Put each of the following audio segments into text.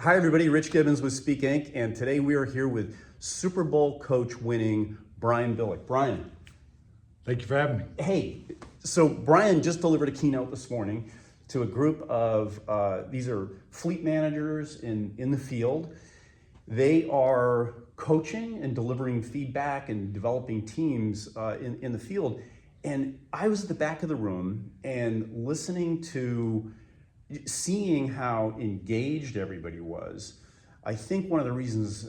Hi everybody, Rich Gibbons with SpeakInc, and today we are here with Super Bowl coach winning Brian Billick. Brian. Thank you for having me. Hey, so Brian just delivered a keynote this morning to a group of, these are fleet managers in the field. They are coaching and delivering feedback and developing teams in the field. And I was at the back of the room and listening to, seeing how engaged everybody was. I think one of the reasons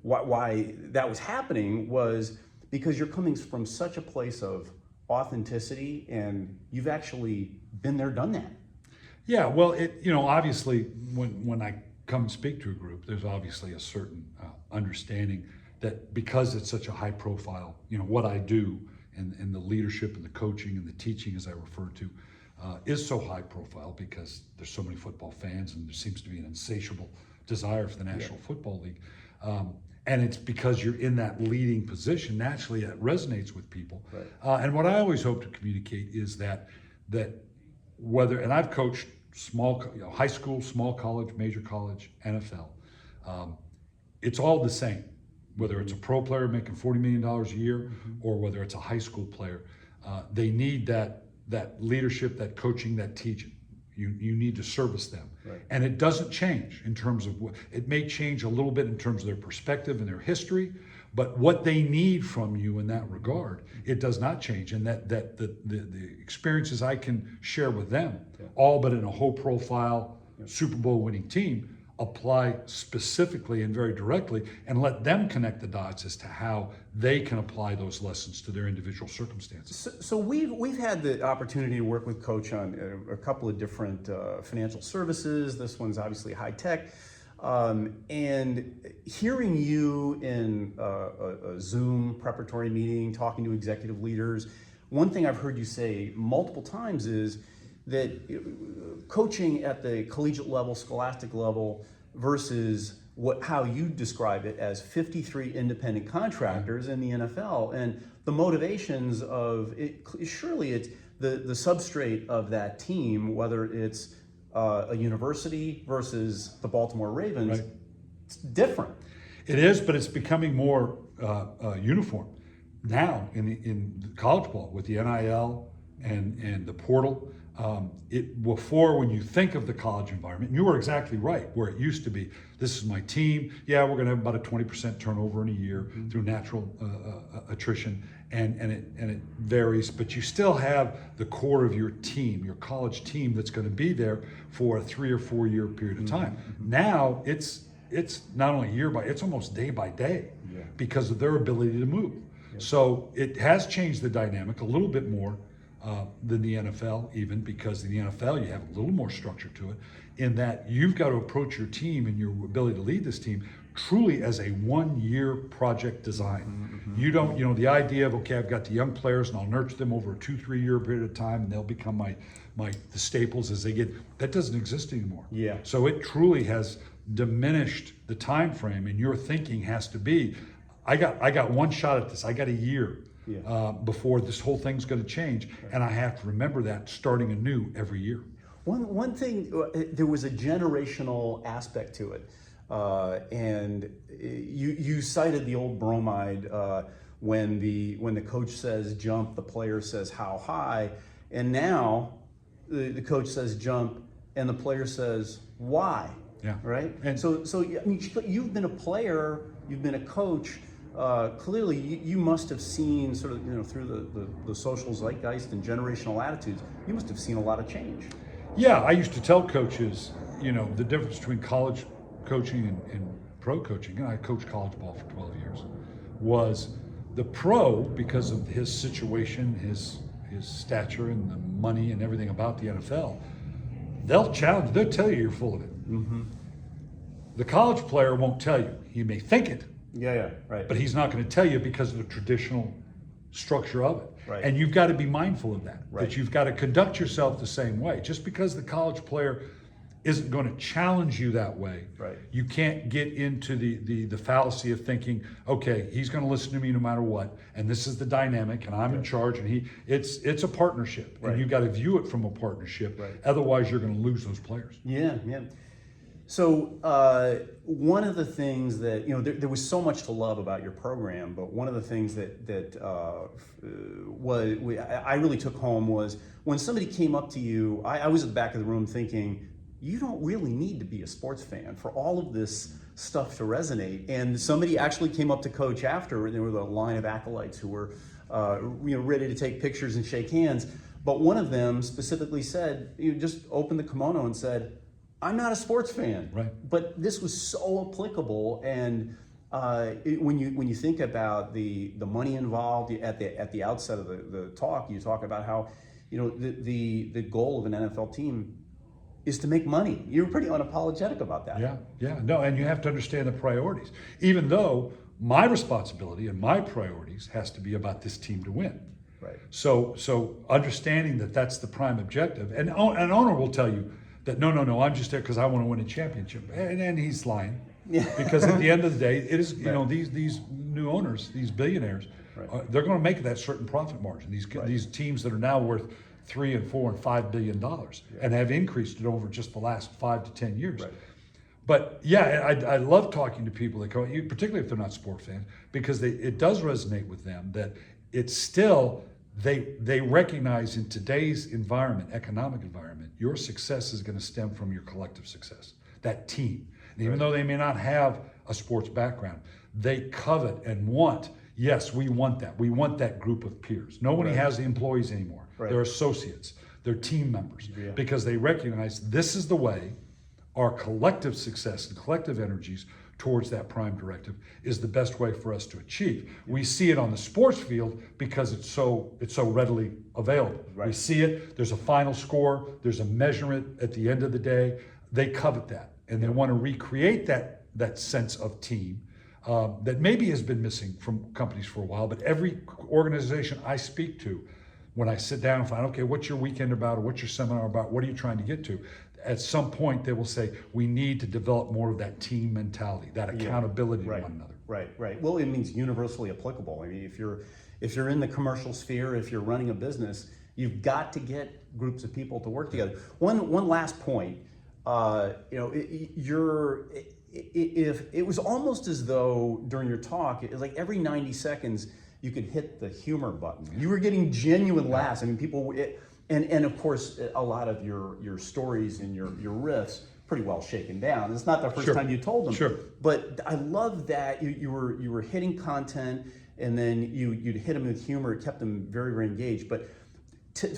why that was happening was because you're coming from such a place of authenticity and you've actually been there, done that. Yeah, well, obviously when I come speak to a group, there's obviously a certain understanding that because it's such a high profile, what I do and the leadership and the coaching and the teaching, as I refer to, is so high profile because there's so many football fans and there seems to be an insatiable desire for the National Football League. And it's because you're in that leading position, naturally it resonates with people. Right. And what I always hope to communicate is that whether, and I've coached small, high school, small college, major college, NFL, it's all the same. Whether it's a pro player making $40 million a year or whether it's a high school player, they need that leadership, that coaching, that teaching. You need to service them. Right. And it doesn't change in terms of what, it may change a little bit in terms of their perspective and their history, but what they need from you in that regard, it does not change. And that the experiences I can share with them, all but in a whole profile Super Bowl winning team, apply specifically and very directly and let them connect the dots as to how they can apply those lessons to their individual circumstances. So we've had the opportunity to work with Coach on a couple of different financial services. This one's obviously high tech. And hearing you in a Zoom preparatory meeting, talking to executive leaders, one thing I've heard you say multiple times is that coaching at the collegiate level, scholastic level, versus how you describe it as 53 independent contractors in the NFL, and the motivations of it. Surely it's the substrate of that team, whether it's a university versus the Baltimore Ravens, right. It's different. It is, but it's becoming more uniform now in the college ball with the NIL and the portal. Before, when you think of the college environment, you were exactly right, where it used to be, this is my team, yeah, we're going to have about a 20% turnover in a year through natural attrition, and it varies, but you still have the core of your team, your college team, that's going to be there for a 3 or 4 year period of time. Now it's not only year by, it's almost day by day because of their ability to move. So it has changed the dynamic a little bit more than the NFL, even because in the NFL you have a little more structure to it, in that you've got to approach your team and your ability to lead this team truly as a 1 year project design. You don't, the idea of, okay, I've got the young players and I'll nurture them over a 2-3 year period of time and they'll become the staples as they get, that doesn't exist anymore. Yeah. So it truly has diminished the time frame, and your thinking has to be, I got one shot at this, I got a year. Before this whole thing's going to change, and I have to remember that starting anew every year. One thing, there was a generational aspect to it, and you cited the old bromide when the coach says jump, the player says how high, and now the coach says jump, and the player says why. Yeah. Right. And so I mean, you've been a player, you've been a coach. Clearly, you must have seen sort of, through the social zeitgeist and generational attitudes, you must have seen a lot of change. Yeah, I used to tell coaches, the difference between college coaching and pro coaching, and I coached college ball for 12 years, was the pro, because of his situation, his stature and the money and everything about the NFL, they'll challenge, they'll tell you you're full of it. The college player won't tell you. He may think it, right. But he's not going to tell you because of the traditional structure of it. Right. And you've got to be mindful of that. Right. That you've got to conduct yourself the same way. Just because the college player isn't going to challenge you that way, right. You can't get into the fallacy of thinking, okay, he's going to listen to me no matter what, and this is the dynamic, and I'm in charge, and it's a partnership, and you've got to view it from a partnership. Right. Otherwise, you're going to lose those players. Yeah. So one of the things that, there was so much to love about your program, but one of the things that I really took home was when somebody came up to you, I was at the back of the room thinking, you don't really need to be a sports fan for all of this stuff to resonate. And somebody actually came up to Coach after, and there were a line of acolytes who were ready to take pictures and shake hands. But one of them specifically said, just opened the kimono and said, I'm not a sports fan, right? But this was so applicable. And when you think about the money involved at the outset of the talk, you talk about how the goal of an NFL team is to make money. You're pretty unapologetic about that. Yeah, no, and you have to understand the priorities. Even though my responsibility and my priorities has to be about this team to win. Right. So understanding that that's the prime objective, and an owner will tell you that no, I'm just there because I want to win a championship, and he's lying. Yeah. Because at the end of the day, it is these new owners, these billionaires, right. They're going to make that certain profit margin. These teams that are now worth $3 and $4 and $5 billion, and have increased it over just the last 5 to 10 years. Right. But yeah, I love talking to people that come, particularly if they're not sport fans, because it does resonate with them that it's still, they recognize in today's environment, economic environment, your success is going to stem from your collective success, that team. And even though they may not have a sports background, they covet and want, yes, we want that. We want that group of peers. Nobody has the employees anymore. Right. They're associates. They're team members. Yeah. Because they recognize this is the way our collective success and collective energies towards that prime directive is the best way for us to achieve. We see it on the sports field because it's so readily available. Right. We see it, there's a final score, there's a measurement at the end of the day. They covet that, and they want to recreate that sense of team that maybe has been missing from companies for a while, but every organization I speak to, when I sit down and find, okay, what's your weekend about, or what's your seminar about, what are you trying to get to? At some point, they will say, we need to develop more of that team mentality, that accountability to one another. Right. Well, it means universally applicable. I mean, if you're in the commercial sphere, if you're running a business, you've got to get groups of people to work together. One last point, if it was almost as though during your talk, it was like every 90 seconds, you could hit the humor button. You were getting genuine laughs. I mean, people, and of course, a lot of your stories and your riffs pretty well shaken down. It's not the first time you told them. Sure. But I love that you were hitting content, and then you'd hit them with humor. It kept them very, very engaged. But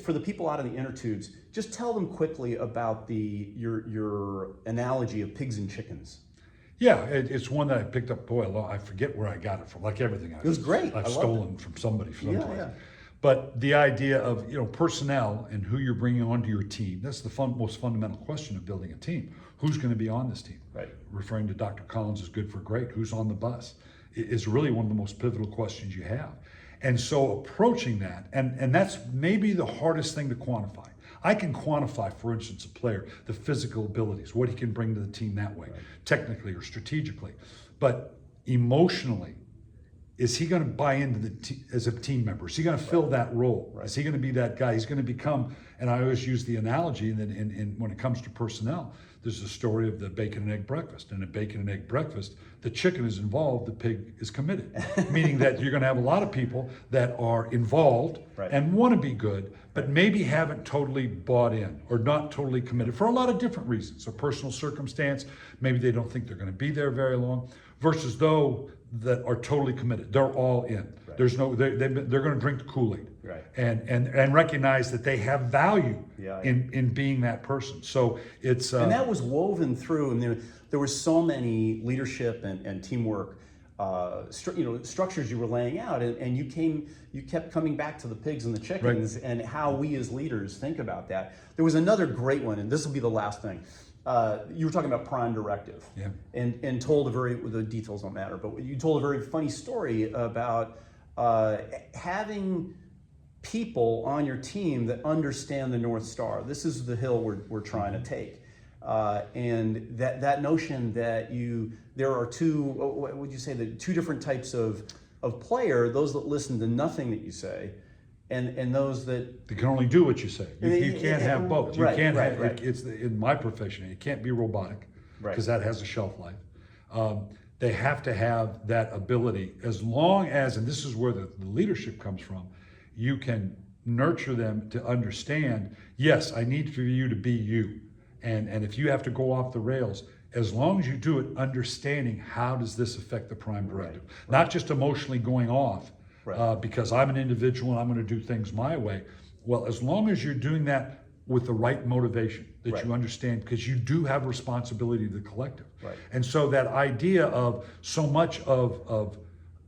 for the people out in the inner tubes, just tell them quickly about your analogy of pigs and chickens. Yeah, it's one that I picked up. Boy, I forget where I got it from. Like everything, It was great. I've stolen from somebody from someplace. Yeah. But the idea of personnel and who you're bringing onto your team, that's the most fundamental question of building a team. Who's going to be on this team? Right. Referring to Dr. Collins is good for great. Who's on the bus? Is really one of the most pivotal questions you have. And so approaching that, and that's maybe the hardest thing to quantify. I can quantify, for instance, a player, the physical abilities, what he can bring to the team that way, technically or strategically. But emotionally, is he going to buy into as a team member? Is he going to fill that role? Right. Is he going to be that guy? He's going to become, and I always use the analogy that when it comes to personnel, there's a story of the bacon and egg breakfast. And a bacon and egg breakfast, the chicken is involved, the pig is committed. Meaning that you're going to have a lot of people that are involved and want to be good, but maybe haven't totally bought in or not totally committed for a lot of different reasons. A personal circumstance, maybe they don't think they're going to be there very long, versus those that are totally committed. They're all in. Right. There's no, they're going to drink the Kool-Aid, and recognize that they have value in being that person. So it's and that was woven through, and there were so many leadership and teamwork structures you were laying out, and you kept coming back to the pigs and the chickens and how we as leaders think about that. There was another great one, and this will be the last thing. You were talking about prime directive, and told the details don't matter, but you told a very funny story about having people on your team that understand the North Star. This is the hill we're trying to take, and that notion that there are what would you say, the two different types of player: those that listen to nothing that you say, and those that they can only do what you say. You can't have both. You can't have. Right. It's in my profession. It can't be robotic. because that has a shelf life. They have to have that ability, as long as, and this is where the leadership comes from, you can nurture them to understand, yes, I need for you to be you. And if you have to go off the rails, as long as you do it, understanding how does this affect the prime directive, not just emotionally going off because I'm an individual and I'm going to do things my way. Well, as long as you're doing that with the right motivation, that you understand, because you do have responsibility to the collective. And so that idea of so much of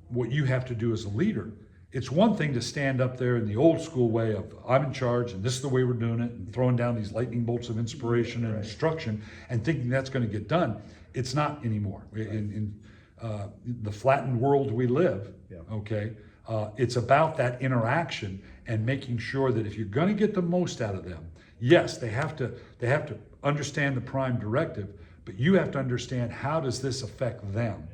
what you have to do as a leader, it's one thing to stand up there in the old school way of I'm in charge and this is the way we're doing it, and throwing down these lightning bolts of inspiration and instruction and thinking that's going to get done. It's not anymore. In the flattened world we live, okay, it's about that interaction and making sure that if you're going to get the most out of them, yes, they have to understand the prime directive, but you have to understand how does this affect them.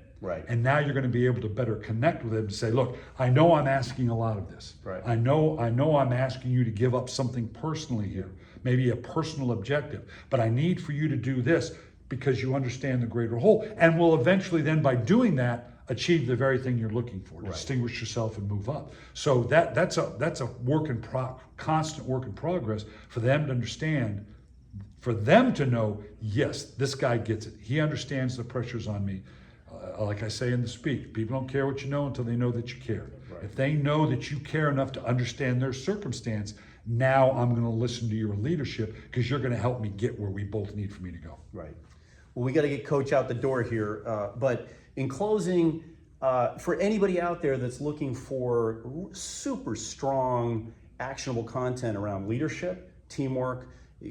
And now you're going to be able to better connect with them to say, look, I know I'm asking a lot of this. I know I'm asking you to give up something personally here, maybe a personal objective, but I need for you to do this because you understand the greater whole. And will eventually then, by doing that, achieve the very thing you're looking for, distinguish yourself and move up. So that's a constant work in progress for them to understand, for them to know, yes, this guy gets it. He understands the pressures on me. Like I say in the speech, people don't care what you know until they know that you care. If they know that you care enough to understand their circumstance, now I'm going to listen to your leadership because you're going to help me get where we both need for me to go. Well, we got to get Coach out the door here. But in closing, for anybody out there that's looking for super strong, actionable content around leadership, teamwork,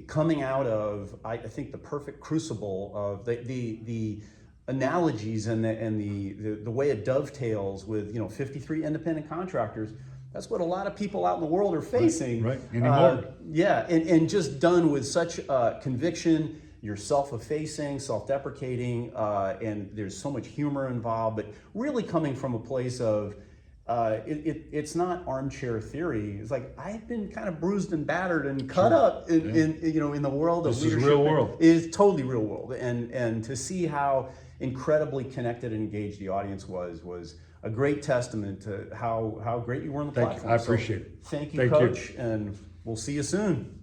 coming out of, I think, the perfect crucible of the analogies and the way it dovetails with 53 independent contractors. That's what a lot of people out in the world are facing. Anymore. And just done with such conviction. You're self-effacing, self-deprecating, and there's so much humor involved, but really coming from a place of it's not armchair theory. It's like, I've been kind of bruised and battered and cut up in the world of leadership. This is real world. It is totally real world, and to see how incredibly connected and engaged the audience was a great testament to how great you were on the platform. I appreciate it. Thank you, Coach, and we'll see you soon.